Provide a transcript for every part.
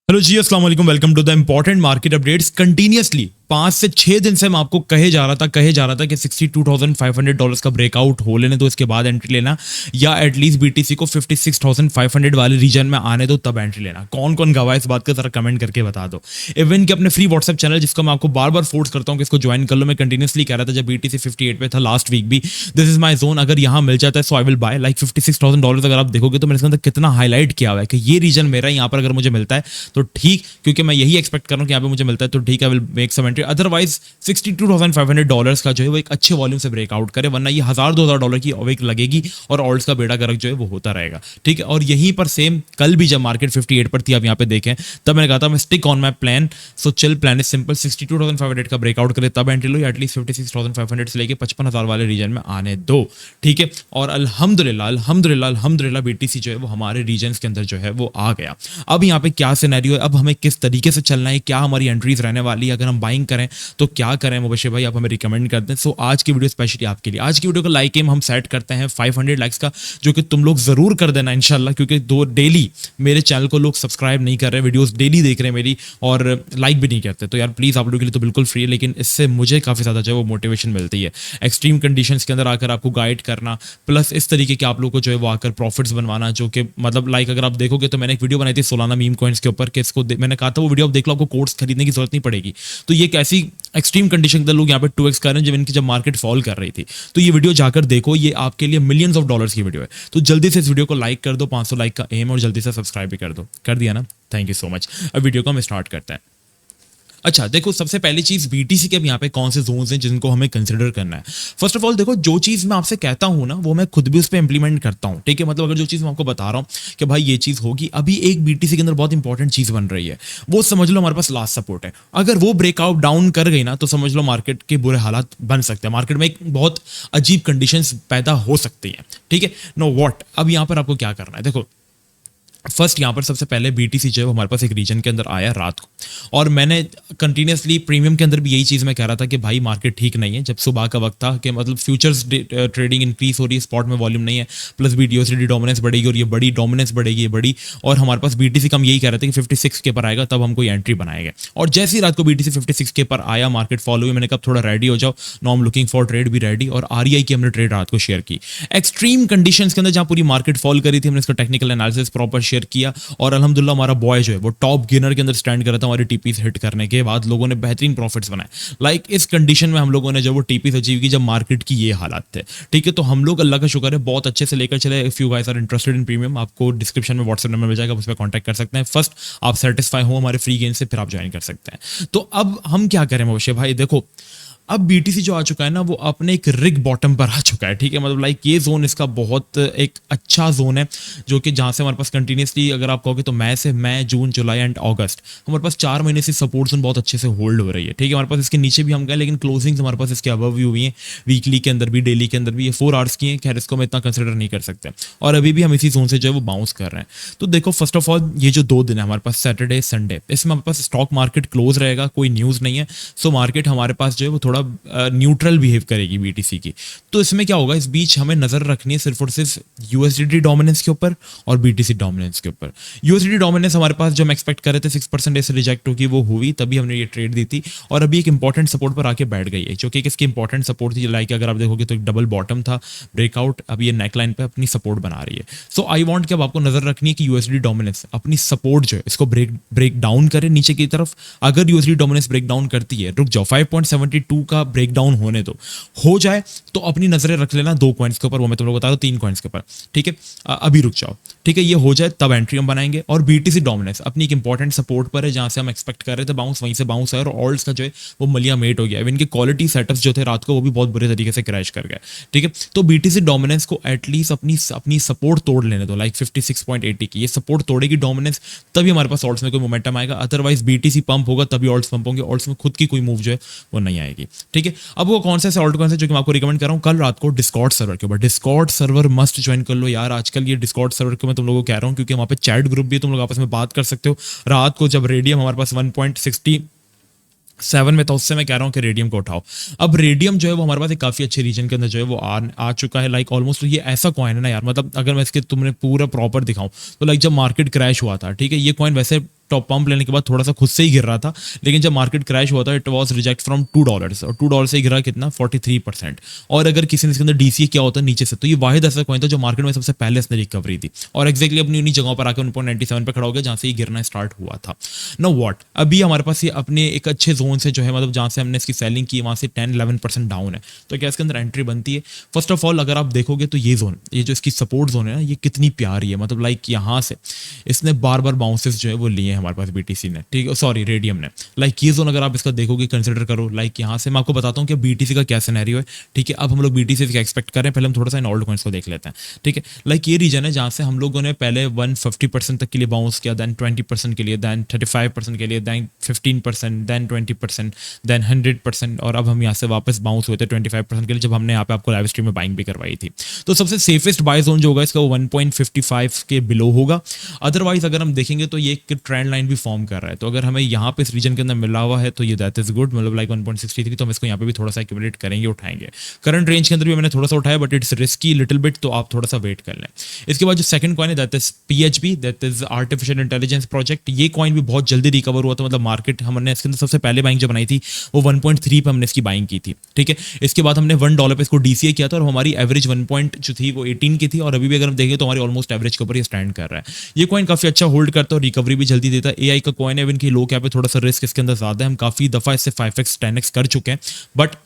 Hello जी, अस्सलाम वालेकुम। Welcome to the important market updates. Continuously 5 से 6 दिन से मैं आपको कहे जा रहा था कि $62,500 का ब्रेकआउट हो लेने दो, इसके बाद एंट्री लेना, या एटलीस्ट बीटीसी को 56,500 वाले रीजन में आने दो, तब एंट्री लेना। कौन कौन गवाह इस बात का जरा कमेंट करके बता दो। इवन कि अपने फ्री व्हाट्सएप चैनल, जिसको मैं आपको बार बार फोर्स करता हूँ कि इसको ज्वाइन कर लो, मैं कंटिन्यूअसली कह रहा था जब बीटीसी 58 पे था लास्ट वीक भी, दिस इज माई जोन, अगर यहाँ मिल जाता है सो आई विल बाय। लाइक $56,000 अगर आप देखोगे तो मैंने इसके अंदर कितना हाईलाइट किया हुआ है कि ये रीजन मेरा, यहाँ पर अगर मुझे मिलता है तो ठीक, क्योंकि मैं यही एक्सपेक्ट कर रहा हूँ कि यहाँ पे मुझे मिलता है तो ठीक, I will make some entry. Otherwise $62,500 का जो है वो एक अच्छे वॉल्यूम से ब्रेकआउट करे, वरना ये $1,000-2,000 की अवेक लगेगी और ऑल्ट्स का बेड़ा गर्क जो है वो होता रहेगा। ठीक है, और यहीं पर सेम कल भी जब मार्केट 58 पर थी, आप यहाँ पे देखें, तब मैंने कहा था मैं stick on my plan. So chill, plan is simple, 62,500 का ब्रेकआउट करे तब एंट्री लो, या एटलीस्ट 56,500 से लेके 55,000 वाले रीजन में आने दो। ठीक है, और अल्हम्दुलिल्लाह अल्हम्दुलिल्लाह अल्हम्दुलिल्लाह बीटीसी जो है वो हमारे रीजन के अंदर जो है वो आ गया। अब यहाँ पे क्या सिनेरियो है, अब हमें किस तरीके से चलना है, क्या हमारी एंट्रीज रहने वाली है, अगर हम बाइंग करें तो क्या करें, मुबशिर भाई आप हमें रिकमेंड करते हैं। सो आज की वीडियो स्पेशली आपके लिए, आज की वीडियो का लाइक एम हम सेट करते हैं 500 लाइक्स का, जो कि तुम लोग जरूर कर देना इंशाल्लाह, क्योंकि दो डेली मेरे चैनल को लोग सब्सक्राइब नहीं कर रहे, वीडियोस डेली देख रहे हैं मेरी और लाइक भी नहीं करते। तो यार प्लीज आप लोगों के लिए तो बिल्कुल फ्री है, लेकिन इससे मुझे काफी ज्यादा जो है वो मोटिवेशन मिलती है एक्सट्रीम कंडीशंस के अंदर आकर आपको गाइड करना, प्लस इस तरीके के आप लोग को जो है वो आकर प्रॉफिट्स बनवाना, जो कि मतलब लाइक अगर आप देखोगे तो मैंने एक वीडियो बनाई थी सोलाना मीम कॉइन्स के ऊपर, कि इसको मैंने कहा था वो वीडियो आप देख लो, आपको कोर्स खरीदने की जरूरत नहीं पड़ेगी। तो ये एक ऐसी एक्सट्रीम कंडीशन के लोग यहाँ पे 2x कर रहे हैं जब इनकी जब मार्केट फॉल कर रही थी। तो ये वीडियो जाकर देखो, ये आपके लिए मिलियंस ऑफ डॉलर्स की वीडियो है। तो जल्दी से इस वीडियो को लाइक कर दो, 500 लाइक का एम, और जल्दी से सब्सक्राइब भी कर दो। कर दिया ना, थैंक यू सो मच। अब वीडियो को हम स्टार्ट करते हैं। अच्छा देखो, सबसे पहली चीज बीटीसी के अब यहाँ पे कौन से जोन्स हैं जिनको हमें कंसिडर करना है। फर्स्ट ऑफ ऑल देखो, जो चीज मैं आपसे कहता हूं ना वो मैं खुद भी उस पर इंप्लीमेंट करता हूं। ठीक है, मतलब अगर जो चीज मैं आपको बता रहा हूं कि भाई ये चीज होगी, अभी एक बीटीसी के अंदर बहुत इंपॉर्टेंट चीज बन रही है, वो समझ लो हमारे पास लास्ट सपोर्ट है। अगर वो ब्रेकआउट डाउन कर गई ना तो समझ लो मार्केट के बुरे हालात बन सकते हैं, मार्केट में एक बहुत अजीब कंडीशन पैदा हो सकती है। ठीक है, नो वॉट, अब यहाँ पर आपको क्या करना है, देखो फर्स्ट यहाँ पर सबसे पहले बीटीसी जो है वो हमारे पास एक रीजन के अंदर आया रात को, और मैंने कंटिन्यूसली प्रीमियम के अंदर भी यही चीज़ मैं कह रहा था कि भाई मार्केट ठीक नहीं है। जब सुबह का वक्त था कि मतलब फ्यूचर्स ट्रेडिंग इंक्रीज हो रही है, स्पॉट में वॉल्यूम नहीं है, प्लस बीटीओसीडी डोमिनेंस बढ़ेगी और ये बड़ी डोमिनेंस बढ़ेगी, ये बड़ी, और हमारे पास बीटीसी का हम यही कह रहे थे कि 56 के पर आएगा तब हम कोई एंट्री बनाएंगे। और जैसे ही रात को बीटीसी 56 के पर आया, मार्केट फॉलो हुई, मैंने कहा थोड़ा रेडी हो जाओ, no am looking for trade, भी रेडी, और आरईआई की हमने ट्रेड रात को शेयर की एक्सट्रीम कंडीशंस के अंदर, जहां पूरी मार्केट फॉल करी थी, हमने इसका टेक्निकल एनालिसिस प्रॉपर शेयर किया, और अल्हम्दुलिल्लाह हमारा बॉय जो है वो टॉप गेनर के अंदर स्टैंड कर रहा था। हमारी टीपीस हिट करने के बाद लोगों ने बेहतरीन प्रॉफिट्स बनाए। लाइक इस कंडीशन में हम लोगों ने जब वो टीपीस अचीव की, जब मार्केट की ये हालात थे, ठीक है, तो हम लोग अल्लाह का शुक्र है बहुत अच्छे से लेकर चले। If you guys are interested in premium, आपको डिस्क्रिप्शन में व्हाट्सएप नंबर मिल जाएगा, उस पर कॉन्टैक्ट कर सकते हैं। फर्स्ट आप सेटिस्फाई हो हमारे फ्री गेम से, फिर आप ज्वाइन कर सकते हैं। तो अब हम क्या करें मुबशिर भाई, देखो अब बीटीसी जो आ चुका है ना वो अपने एक रिग बॉटम पर आ चुका है। ठीक है, मतलब लाइक ये जोन इसका बहुत एक अच्छा जोन है, जो कि जहाँ से हमारे पास कंटिन्यूसली अगर आप कहोगे तो मई जून जुलाई एंड अगस्त हमारे पास 4 महीने से सपोर्ट जोन बहुत अच्छे से होल्ड हो रही है। ठीक है, हमारे पास इसके नीचे भी हम गए, लेकिन क्लोजिंग्स हमारे पास इसके अबव भी हुई हैं, वीकली के अंदर भी, डेली के अंदर भी। ये 4 आवर्स की हैं, खैर इसको मैं इतना कंसिडर नहीं कर सकते, और अभी भी हम इसी जोन से जो है वो बाउंस कर रहे हैं। तो देखो फर्स्ट ऑफ ऑल ये जो 2 दिन है हमारे पास, सैटरडे संडे, इसमें हमारे पास स्टॉक मार्केट क्लोज रहेगा, कोई न्यूज़ नहीं है। सो मार्केट हमारे पास जो है वो थोड़ा न्यूट्रल बिहेव करेगी बीटीसी की। तो इसमें क्या होगा, इस बीच हमें नजर रखनी है सिर्फ और सिर्फ यूएसडीटी डोमिनेंस के ऊपर और बीटीसी डोमिनेंस के ऊपर। यूएसडीटी डोमिनेंस हमारे पास जो हम एक्सपेक्ट कर रहे थे 6% से रिजेक्ट होगी, वो हुई, तभी हमने ये ट्रेड दी थी, और अभी एक इंपॉर्टेंट सपोर्ट पर आके बैठ गई है, जो कि इसकी इंपॉर्टेंट सपोर्ट थी। लाइक अगर आप देखोगे तो एक डबल बॉटम था, ब्रेकआउट, अब ये नेकलाइन पे अपनी सपोर्ट बना रही है। सो आई वांट कि अब आपको नजर रखनी है कि यूएसडी डोमिनेंस अपनी सपोर्ट जो है इसको ब्रेक डाउन करे नीचे की तरफ। अगर यूएसडी डोमिनेंस ब्रेक डाउन करती है, रुक जाओ, 5.72 का ब्रेक डाउन होने दो, हो जाए तो अपनी नजरें रख लेना 2 कॉइन्स के ऊपर, वो मैं तुम लोग बता दूं 3 कॉइन्स के ऊपर। ठीक है, अभी रुक जाओ, ठीक है, ये हो जाए तब एंट्री हम बनाएंगे। और बीटीसी डोमिनेंस अपनी एक इंपॉर्टेंट सपोर्ट पर है, जहां से हम एक्सपेक्ट कर रहे थे बाउंस, वहीं से बाउंस है, और ऑल्ट्स का जो है वो मलिया मेट हो गया। इनके क्वालिटी सेटअप्स जो थे रात को वो भी बहुत बुरे तरीके से क्रैश कर गए। ठीक है, तो बीटीसी डोमिनेंस को एटलीस्ट अपनी सपोर्ट तोड़ लेने दो, लाइक 56.80 की ये सपोर्ट तोड़ेगी डोमिनेंस, तभी हमारे पास ऑल्ट्स में कोई मोमेंटम आएगा। अदरवाइज बीटीसी पंप होगा तभी ऑल्ट्स पंप होंगे, ऑल्ट्स में खुद की कोई मूव जो है वो नहीं आएगी। ठीक है, अब वो कौन सा ऑल्ट कौन सा जो कि मैं आपको रिकमेंड कर रहा हूँ, कल रात को डिस्कॉर्ड सर्वर के ऊपर, डिस्कॉर्ड सर्वर मस्ट ज्वाइन कर लो यार। आजकल ये डिस्कॉर्ड सर्वर को मैं तुम लोगों को कह रहा हूँ क्योंकि वहाँ पे चैट ग्रुप भी है, तुम लोग आपस में बात कर सकते हो। रात को जब रेडियम हमारे पास 1.67 में था, उससे मैं कह रहा हूँ कि रेडियम को उठाओ। अब रेडियम जो है वो हमारे पास एक काफी अच्छे रीजन के अंदर जो है वो आ चुका है, लाइक ऑलमोस्ट। ये ऐसा कॉइन है ना यार, मतलब अगर मैं इसके तुमने पूरा प्रॉपर दिखाऊं तो लाइक जब मार्केट क्रैश हुआ था, ठीक है, ये कॉइन वैसे टॉप पंप लेने के बाद थोड़ा सा खुद से ही गिर रहा था, लेकिन जब मार्केट क्रैश हुआ था इट वाज रिजेक्ट फ्रॉम $2 और $2 से गिरा कितना 43%। और अगर किसी ने इसके अंदर डीसीए क्या होता है नीचे से, तो ये वाहिद ऐसा कॉइन था जो मार्केट में सबसे पहले इसने रिकवरी दी और एक्जैक्टली अपनी उन्हीं जगहों पर आकर 1.97 पे खड़ा हो गया जहां से ये गिरना स्टार्ट हुआ था। नो व्हाट, अभी हमारे पास ये अपने एक अच्छे जोन से जो है मतलब जहां से हमने इसकी सेलिंग की वहां से 10-11% डाउन है, तो क्या इसके अंदर एंट्री बनती है? फर्स्ट ऑफ ऑल अगर आप देखोगे तो ये जोन, ये जो इसकी सपोर्ट जोन है ना, ये कितनी प्यारी है, मतलब लाइक यहाँ से इसने बार बार बाउंसेस जो है वो लिए हैं हमारे पास बीटीसी ने, ठीक है, सॉरी रेडियम ने। लाइक ये जोन अगर आप इसका देखोगे कंसिडर करो, लाइक यहाँ से मैं आपको बताता हूँ कि बीटीसी का क्या सिनेरियो है, ठीक है। अब हम लोग बीटीसी से क्या एक्सपेक्ट कर रहे हैं, पहले हम थोड़ा सा इन ओल्ड कॉइंस को देख लेते हैं, ठीक है। लाइक ये रीजन है जहाँ से हम लोगों ने पहले 150% तक के लिए बाउंस किया, देन 20% के लिए, देन 35% के लिए, देन 15%, देन 20%, देन 100%, और अब हम यहाँ से वापस बाउंस हुए थे 25% के लिए जब हमने यहाँ पे आपको लाइव स्ट्रीम में बाइंग भी करवाई थी। तो सबसे सेफेस्ट बाय जोन जो होगा इसका वो 1.55 के बिलो होगा। अदरवाइज अगर हम देखेंगे तो ये एक ट्रेंड लाइन भी फॉर्म कर रहा है, तो अगर हमें यहाँ पे इस रीजन के अंदर मिला हुआ है तो ये दैट इज गुड, मतलब लाइक 1.63, तो हम इसको यहाँ पे भी थोड़ा सा एक्यूमुलेट करेंगे, उठाएंगे। करंट रेंज के अंदर भी मैंने थोड़ा सा उठाया but it's risky little bit, तो आप थोड़ा सा वेट कर लें। इसके बाद जो सेकंड कॉइन है that is PHB, that is artificial intelligence project. ये कॉइन भी बहुत जल्दी रिकवर हुआ था, मतलब मार्केट हमने इसके अंदर सबसे पहले बाइंग जो बनाई थी वो 1.3 पे हमने इसकी बाइंग की थी, ठीक है। इसके बाद हमने $1 पे इसको डीसीए किया था और हमारी एवरेज 1 पॉइंट जो थी वो 18 की थी, और अभी भी अगर हम देखें तो हमारी ऑलमोस्ट एवरेज के ऊपर ये स्टैंड कर रहा है। ये कॉइन काफी अच्छा होल्ड करता है और रिकवरी भी जल्दी देता है। एआई का कॉइन है, इनकी लो कैप पे थोड़ा सा रिस्क इसके अंदर ज्यादा है, हम काफी दफा इससे 5x 10x कर चुके हैं, बट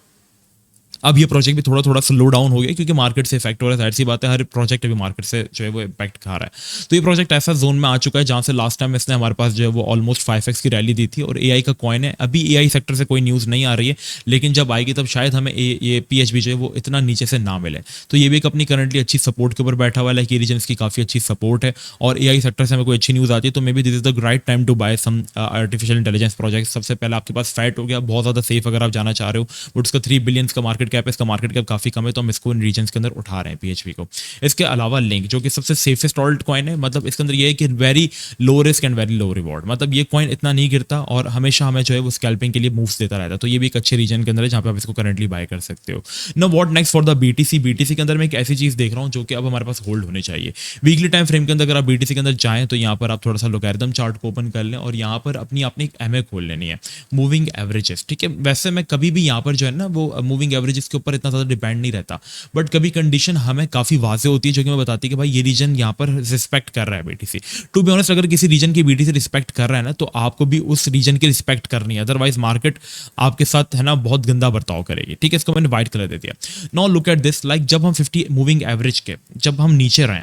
अब ये प्रोजेक्ट भी थोड़ा थोड़ा स्लो डाउन हो गया क्योंकि मार्केट से इफेक्ट हो रहा है। जाहिर सी बात है हर प्रोजेक्ट अभी मार्केट से जो है वो इम्पैक्ट खा रहा है। तो ये प्रोजेक्ट ऐसा जोन में आ चुका है जहां से लास्ट टाइम इसने हमारे पास जो है वो ऑलमोस्ट 5x की रैली दी थी, और एआई का कॉइन है। अभी एआई सेक्टर से कोई न्यूज़ नहीं आ रही है, लेकिन जब आएगी तब शायद हमें ये PHB जो है वो इतना नीचे से ना मिले। तो ये भी एक अपनी करंटली अच्छी सपोर्ट के ऊपर बैठा हुआ है, ये रीजन की काफ़ी अच्छी सपोर्ट है, और एआई सेक्टर से हमें कोई अच्छी न्यूज़ आती है तो maybe this is the right time to buy some artificial intelligence project. सबसे पहले आपके पास फैट हो गया, बहुत ज़्यादा सेफ अगर आप जाना चाह रहे हो, बट उसका 3 बिलियन का मार्केट कैप है, इसका मार्केट कैप काफी कम है, तो हम इसको इन रीजन्स के अंदर उठा रहे हैं PHB को। इसके अलावा लिंक जो कि सबसे सेफेस्ट ऑल्ट कॉइन है, मतलब इसके अंदर ये है कि very low risk and very low reward, मतलब ये कॉइन इतना नहीं गिरता और हमेशा हमें जो है वो स्कैल्पिंग के लिए मूव्स देता रहता है। तो ये भी एक अच्छे रीजन के अंदर है जहां पे आप इसको करंटली बाय कर सकते हो। Know what next for the BTC के अंदर मैं एक ऐसी चीज देख रहा हूं जो कि अब हमारे पास होल्ड होनी चाहिए। वीकली टाइम फ्रेम के अंदर अगर आप BTC के अंदर जाएं तो यहाँ पर आप थोड़ा सा लोगैरिथम चार्ट को ओपन कर लें और यहाँ पर अपनी आपने एक MA खोल लेनी है, मूविंग एवरेजेस, ठीक है। वैसे मैं कभी भी यहाँ पर जो है ना वो मूविंग एवरेजेस के ऊपर इतना ज्यादा डिपेंड नहीं रहता, बट कभी कंडीशन हमें काफी वाजे होती है जो कि मैं बताती है कि भाई ये रीजन यहाँ पर रिस्पेक्ट कर रहा है BTC। टू बी ऑनेस्ट अगर किसी रीजन की BTC रिस्पेक्ट कर रहा है ना तो आपको भी उस रीजन की रिस्पेक्ट करनी है, अदरवाइज मार्केट आपके साथ है ना बहुत गंदा बर्ताव करेगी, ठीक है। इसको मैंने व्हाइट कलर दे दिया। Now look at this, like जब हम 50 मूविंग एवरेज के जब हम नीचे रहे,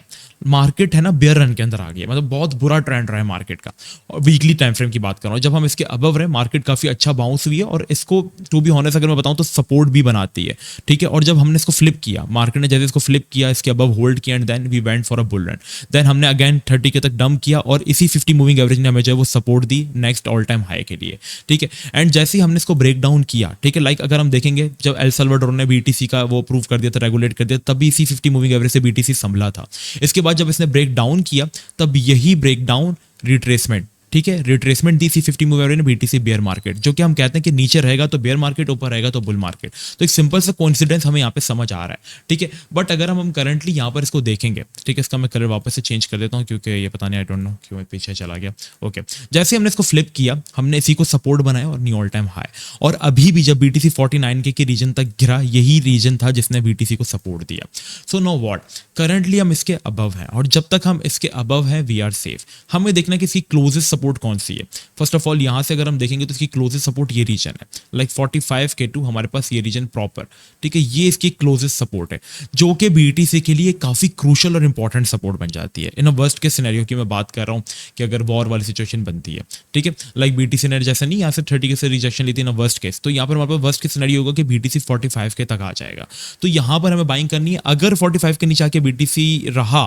मार्केट है ना बेयर रन के अंदर आ गया, मतलब बहुत बुरा ट्रेंड रहा है मार्केट का, और वीकली टाइम फ्रेम की बात कर रहा हूँ। जब हम इसके अबव रहे मार्केट काफी अच्छा बाउंस हुई है और इसको टू बी ऑनेस्ट अगर मैं बताऊं तो सपोर्ट भी बनाती है, ठीक है। और जब हमने इसको फ्लिप किया, मार्केट ने जैसे इसको फ्लिप किया, इसके अबव होल्ड किया and then we went for a bull run, then हमने अगेन 30 के तक डंप किया और इसी 50 मूविंग एवरेज ने हमें जो है वो सपोर्ट दी नेक्स्ट ऑल टाइम हाई के लिए, ठीक है। एंड जैसे ही हमने इसको ब्रेक डाउन किया, ठीक है, लाइक अगर हम देखेंगे जब एल साल्वाडोर ने BTC का वो अप्रूव कर दिया था, रेगुलेट कर दिया, तभी इसी 50 मूविंग एवरेज से BTC संभला था। इसके बाद जब इसने ब्रेक डाउन किया तब यही ब्रेकडाउन रिट्रेसमेंट, ठीक है, रिट्रेसमेंट दी सी 50 मूव एवरेज ने BTC बेयर मार्केट, जो कि हम कहते हैं कि नीचे रहेगा तो बेयर मार्केट, ऊपर रहेगा तो बुल मार्केट। तो एक सिंपल सा कोइंसिडेंस हमें यहाँ पे समझ आ रहा है, ठीक है। बट अगर हम करंटली यहाँ पर इसको देखेंगे, ठीक है, इसका मैं कलर वापस से चेंज कर देता हूँ क्योंकि ये पता नहीं, आई डोंट नो क्यों पीछे चला गया। ओके, जैसे हमने इसको फ्लिप किया, हमने इसी को सपोर्ट बनाया और न्यू ऑल टाइम हाई, और अभी भी जब BTC 49K के रीजन तक गिरा, यही रीजन था जिसने BTC को सपोर्ट दिया। सो नो व्हाट, करंटली हम इसके अबव हैं और जब तक हम इसके अबव हैं वी आर सेफ। हमें देखना कि इसकी क्लोजेस्ट सपोर्ट कौन सी है। फर्स्ट ऑफ ऑल यहां से अगर हम देखेंगे तो इसकी क्लोजेस्ट सपोर्ट ये रीजन है, लाइक 45K हमारे पास ये रीजन प्रॉपर, ठीक है, ये इसकी क्लोजेस्ट सपोर्ट है जो कि BTC के लिए काफी क्रूशियल और इंपॉर्टेंट सपोर्ट बन जाती है इन अ वर्स्ट के सिनेरियो की मैं बात कर रहा हूं कि अगर वॉर वाली सिचुएशन बनती है, ठीक है, लाइक BTC ने जैसे नहीं यहाँ से 30K से रिजेक्शन ली थी इन अ वर्स्ट केस, तो यहाँ पर हमारे पास वर्स्ट के सिनेरियो होगा कि BTC 45K तक आ जाएगा, तो यहां पर हमें बाइंग करनी है। अगर 45 के नीचे आके BTC रहा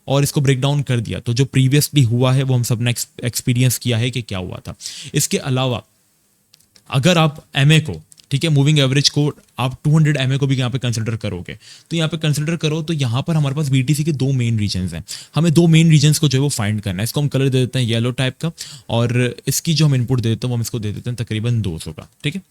और इसको ब्रेक डाउन कर दिया तो जो प्रीवियसली हुआ है वो हम सब ने एक्सपीरियंस किया है कि क्या हुआ था। इसके अलावा अगर आप MA को, ठीक है, मूविंग एवरेज को आप 200 MA को भी यहाँ पे कंसिडर करोगे तो यहाँ पे कंसिडर करो तो यहाँ पर हमारे पास BTC के दो मेन रीजन्स हैं। हमें दो मेन रीजन्स को जो है वो फाइंड करना है। इसको हम कलर दे देते हैं येलो टाइप का, और इसकी जो हम इनपुट दे देते हैं वो हम इसको दे देते हैं तकरीबन 200 का। ठीक है,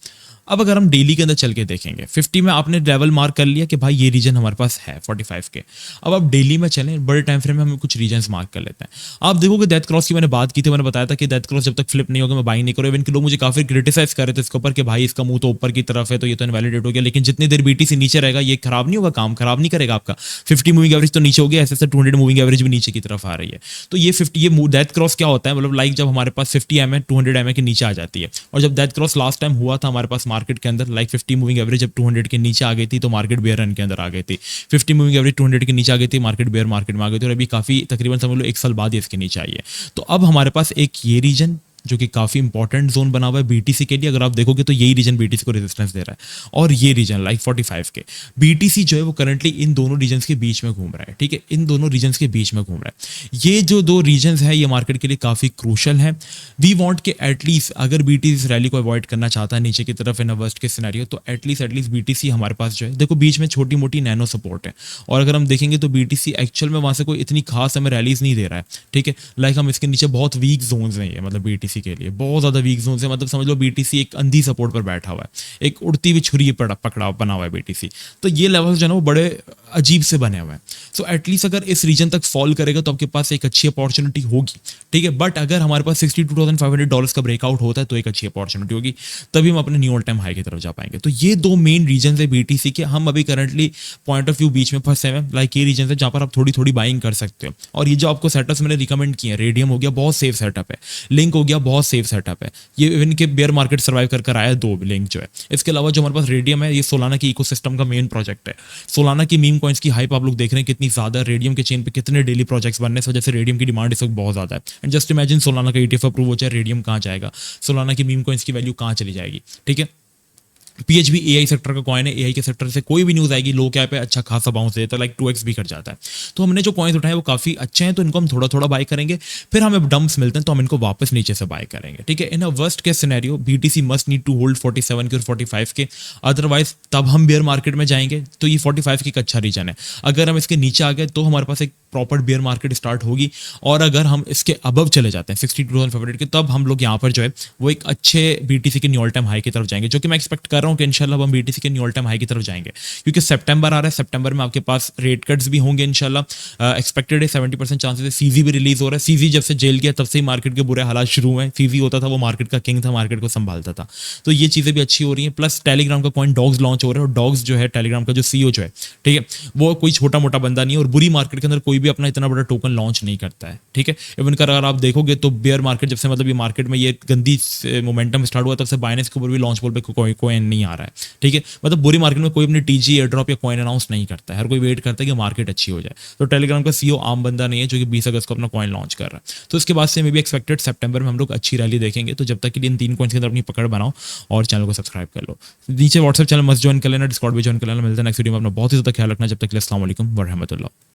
अब अगर हम डेली के अंदर चल के देखेंगे 50 में आपने लेवल मार्क कर लिया कि भाई ये रीजन हमारे पास है 45 के। अब आप डेली में चलें, बड़े टाइम फ्रेम में हम कुछ रीजन्स मार्क कर लेते हैं। आप देखोगे डेथ क्रॉस की मैंने बात की थी, मैंने बताया था कि डेथ क्रॉस जब तक फ्लिप नहीं होगा मैं बाइंग नहीं करूँ। इवन कि लोग मुझे काफी क्रिटिसाइज कर रहे थे इसके ऊपर कि भाई इसका मुंह तो ऊपर की तरफ है तो ये तो इनवैलिडेट हो गया, लेकिन जितनी देर BTC नीचे रहेगा ये खराब नहीं होगा, काम खराब नहीं करेगा आपका। 50 मूविंग एवरेज तो नीचे हो गया, ऐसे 200 मूविंग एवरेज भी नीचे की तरफ आ रही है। तो ये 50 ये डेथ क्रॉस क्या होता है, मतलब लाइक जब हमारे पास 50 MA 200 MA के नीचे आ जाती है, और जब डेथ क्रॉस लास्ट टाइम हुआ था हमारे पास मार्केट के अंदर लाइक 50 मूविंग एवरेज जब 200 के नीचे आ गई थी तो मार्केट बेयर रन के अंदर आ गई थी। 50 मूविंग एवरेज 200 के नीचे आ गई थी, मार्केट बेयर मार्केट में आ गई थी, और अभी काफी तकरीबन समझ लो 1 साल बाद ही इसके नीचे आई है। तो अब हमारे पास एक ये रीजन जो कि काफी इंपॉर्टेंट जोन बना हुआ है BTC के लिए, अगर आप देखोगे तो यही रीजन BTC को रेजिस्टेंस दे रहा है, और ये रीजन लाइक 45 के BTC जो है वो करंटली इन दोनों रीजन्स के बीच में घूम रहा है। ठीक है, इन दोनों रीजन्स के बीच में घूम रहा है। ये जो दो रीजन्स है ये मार्केट के लिए काफी क्रूशल है। वी वांट के एटलीस्ट अगर BTC इस रैली को अवॉइड करना चाहता है नीचे की तरफ इन अ वर्स्ट केस सिनेरियो, तो एटलीस्ट BTC हमारे पास जो है देखो बीच में छोटी मोटी नैनो सपोर्ट है, और अगर हम देखेंगे तो BTC एक्चुअल में वहां से कोई इतनी खास हमें रैलीज नहीं दे रहा है। ठीक है, लाइक हम इसके नीचे बहुत वीक जोन्स हैं, ये मतलब BTC के लिए बहुत वीक जोन से, मतलब समझ लो BTC एक अंधी सपोर्ट पर बैठा हुआ है, एक उड़ती हुई छुरी पकड़ा बना हुआ है BTC। तो ये लेवल जो है ना वो बड़े अजीब से बने हुए हैं। सो एटलीस्ट अगर इस रीजन तक फॉल करेगा तो आपके पास एक अच्छी अपॉर्चुनिटी होगी। ठीक है, बट अगर हमारे पास $62,500 का ब्रेकआउट होता है तो एक अच्छी अपॉर्चुनिटी होगी, तभी हम अपने न्यू ऑल टाइम हाई की तरफ जा पाएंगे। तो ये दो मेन रीजन है BTC के। हम अभी करंटली पॉइंट ऑफ व्यू बीच में फंसे हुए, लाइक ये रीजन है जहां पर आप थोड़ी थोड़ी बाइंग कर सकते हो। और ये जो आपको सेटअप्स मैंने रिकमेंड किए हैं, रेडियम हो गया बहुत सेफ सेटअप है, लिंक हो गया बहुत सेफ सेटअप है, ये इवन के बेयर मार्केट सर्वाइव कर आया दो लिंक जो है। इसके अलावा जो हमारे पास रेडियम है, ये सोलाना की इकोसिस्टम का मेन प्रोजेक्ट है। सोलाना की मीम कॉइन्स की हाइप आप लोग देख रहे हैं कितनी ज्यादा, रेडियम के चेन पे कितने डेली प्रोजेक्ट्स बनने से वजह से रेडियम की डिमांड इस वक्त बहुत ज्यादा है। एंड जस्ट इमेजिन सोलाना का ETF अप्रूव हो जाए, रेडियम कहाँ जाएगा, सोलाना की मीम कॉइन्स की वैल्यू कहाँ चली जाएगी। ठीक है, PHB AI सेक्टर का कॉइन है, AI के सेक्टर से कोई भी न्यूज आएगी लो कैप पे अच्छा खासा बाउंस देता है, लाइक 2x भी कर जाता है। तो हमने जो कॉइन्स उठाए वो काफी अच्छे हैं, तो इनको हम थोड़ा थोड़ा बाय करेंगे, फिर हमें डंप्स मिलते हैं तो हम इनको वापस नीचे से बाय करेंगे। ठीक है, in a worst case scenario BTC must need to hold 47 के और 45 के, अदरवाइज तब हम बेयर मार्केट में जाएंगे। तो ये 45 की एक अच्छा रीजन है। अगर हम इसके नीचे आ गए तो हमारे पास एक प्रॉपर बेयर मार्केट स्टार्ट होगी, और अगर हम इसके अबव चले जाते हैं 62,500 के, तब हम लोग यहाँ पर जो है वो एक अच्छे BTC के न्यू ऑल टाइम हाई की तरफ जाएंगे, जो कि मैं एक्सपेक्ट कर रहा हूँ कि इंशाल्लाह हम BTC के न्यू ऑल टाइम हाई की तरफ जाएंगे, क्योंकि सितंबर आ रहा है। सितंबर में आपके पास रेट कट्स भी होंगे इंशाल्लाह, एक्सपेक्टेड है 70% चांसेस है। CZ भी रिलीज हो रहा है। CZ जब से जेल गया तब से ही मार्केट के बुरे हालात शुरू हुए हैं। CZ होता था वो मार्केट का किंग था, मार्केट को संभालता था। तो ये चीजें भी अच्छी हो रही हैं। प्लस टेलीग्राम का कॉइन डॉग्स लॉन्च हो रहा है, और डॉग्स जो है टेलीग्राम का जो CEO जो है, ठीक है, वो कोई छोटा मोटा बंदा नहीं है, और बुरी मार्केट के अंदर कोई भी अपना इतना बड़ा टोकन लॉन्च नहीं करता है। ठीक है, इवन कर अगर आप देखोगे तो बेयर मार्केट जब से मतलब ये मार्केट में ये गंदी मोमेंटम स्टार्ट हुआ तब से बाइनेंस के ऊपर भी लॉन्च बोल पे कोई कॉइन नहीं आ रहा है। ठीक है, मतलब बुरी मार्केट में कोई अपनी TG एयर ड्रॉप या कॉइन अनाउंस नहीं करता है, हर कोई वेट करता है कि मार्केट अच्छी हो जाए। तो टेलीग्राम का CEO आम बंदा नहीं है जो कि 20 अगस्त को अपना कॉइन लॉन्च कर रहा है। तो इसके बाद से मे बी एक्सपेक्टेड सितंबर में हम लोग अच्छी रैली देखेंगे। तो जब तक के लिए इन 3 कॉइन्स के अंदर अपनी पकड़ बनाओ और चैनल को सब्सक्राइब कर लो। नीचे व्हाट्सएप चैनल मस्ट ज्वाइन कर लेना, डिस्कॉर्ड भी ज्वाइन कर लेना। मिलते हैं नेक्स्ट वीडियो में। अपना बहुत ही ज्यादा ख्याल रखना। जब तक के लिए अस्सलाम वालेकुम व रहमतुल्लाह।